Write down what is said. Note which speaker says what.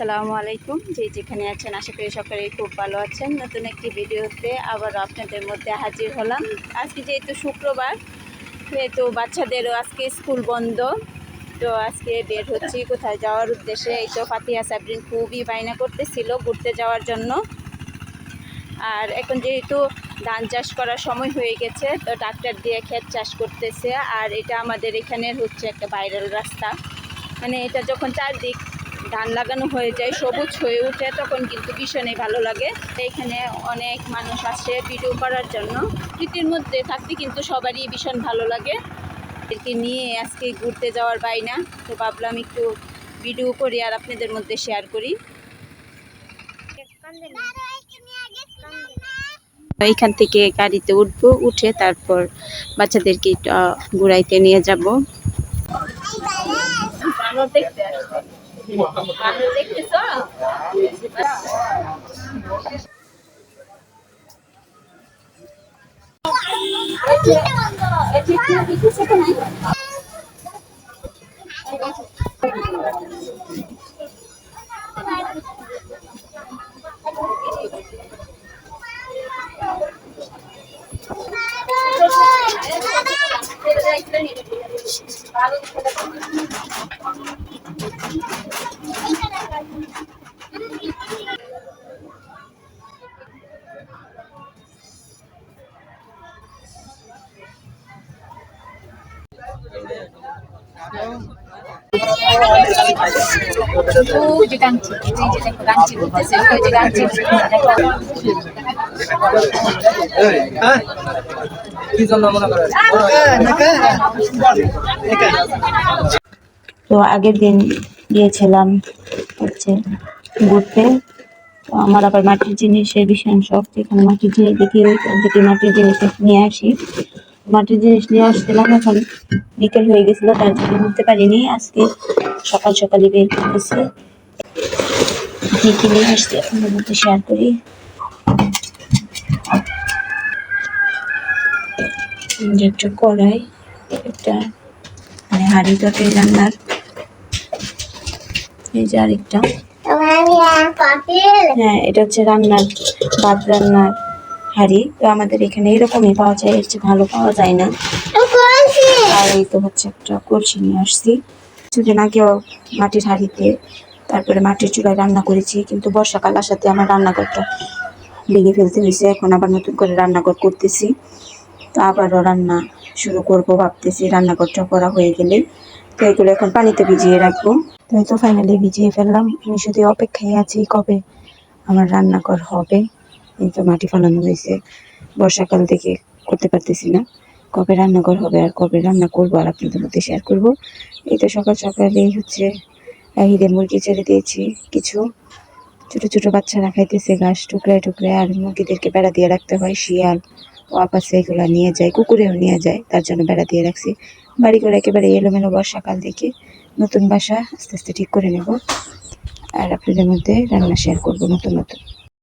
Speaker 1: আসসালামু আলাইকুম। যেখানে আছেন আশা করি সকলেই খুব ভালো আছেন। নতুন একটি ভিডিওতে আবার আপনাদের মধ্যে হাজির হলাম। আজকে যেহেতু শুক্রবার, সেহেতু বাচ্চাদেরও আজকে স্কুল বন্ধ। তো আজকে বের হচ্ছি কোথায় যাওয়ার উদ্দেশ্যে। এই তো ফাতিহা সাবরিন খুবই বায়না করতেছিল ঘুরতে যাওয়ার জন্য। আর এখন যেহেতু ধান চাষ করার সময় হয়ে গেছে, তো ট্রাক্টর দিয়ে ক্ষেত চাষ করতেছে। আর এটা আমাদের এখানের হচ্ছে একটা ভাইরাল রাস্তা, মানে এটা যখন চারদিক ধান লাগানো হয়ে যায়, সবুজ হয়ে ওঠে, তখন কিন্তু ভীষণই ভালো লাগে। এখানে অনেক মানুষ আসে ভিডিও করার জন্য। প্রকৃতির মধ্যে থাকতে কিন্তু সবারই ভীষণ ভালো লাগে। এদেরকে নিয়ে আজকে ঘুরতে যাওয়ার বাইনা, তো ভাবলাম একটু ভিডিও করি আর আপনাদের মধ্যে শেয়ার করি। এইখান থেকে গাড়িতে উঠবো, উঠে তারপর বাচ্চাদেরকে ঘুরাইতে নিয়ে যাব। তো আগের দিন গিয়েছিলাম হচ্ছে ঘুরতে। তো আমার আবার মাটির জিনিসের ভীষণ শখ। এখানে মাটির জিনিস দেখি, দেখি মাটির জিনিস নিয়ে আসি। মাটির জিনিস নিয়ে আসছিলাম, এখন বিকেল হয়ে গেছিল, তার জন্য ঘুরতে পারিনি। আজকে সকাল সকালে বের করতেছি, কি কি নিয়ে আসছি আপনাদের মধ্যে শেয়ার করি। একটা কড়াই, একটা মানে হাঁড়ি তরকারি রান্নার, এই যে আরেকটা, হ্যাঁ এটা হচ্ছে রান্নার, ভাত রান্নার হাঁড়ি। তো আমাদের এখানে এরকমই পাওয়া যায়, এর চেয়ে ভালো পাওয়া যায় না। আর এই তো হচ্ছে একটা কলসি নিয়ে আসছি। কিছুদিন আগেও মাটির হাঁড়িতে, তারপরে মাটির চুলায় রান্না করেছি, কিন্তু বর্ষাকাল আসাতে আমার রান্নাঘরটা ভেঙে ফেলতে হয়েছে। এখন আবার নতুন করে রান্নাঘর করতেছি, তো আবারও রান্না শুরু করবো ভাবতেছি রান্নাঘরটা করা হয়ে গেলে। তো এগুলো এখন পানিতে ভিজিয়ে রাখবো। তো ফাইনালি ভিজিয়ে ফেললাম। আমি শুধু অপেক্ষায় আছি কবে আমার রান্নাঘর হবে। এই তো মাটি ফালানো হয়েছে, বর্ষাকাল থেকে করতে পারতেছি না। কবে রান্নাঘর হবে আর কবে রান্না করবো আর আপনাদের মধ্যে শেয়ার করবো। এই তো সকাল সকালেই হচ্ছে ঈদের মুরগি ছেড়ে দিয়েছি। কিছু ছোট ছোট বাচ্চারা খাইতেছে ঘাস টুকরায় টুকরায়। আর মুরগিদেরকে বেড়া দিয়ে রাখতে হয়, শিয়াল ও আপাশে এগুলো নিয়ে যায়, কুকুরেও নিয়ে যায়, তার জন্য বেড়া দিয়ে রাখছি। বাড়িঘর একেবারে এলোমেলো, বর্ষাকাল থেকে নতুন বাসা আস্তে আস্তে ঠিক করে নেব আর আপনাদের মধ্যে রান্না শেয়ার করবো নতুন নতুন।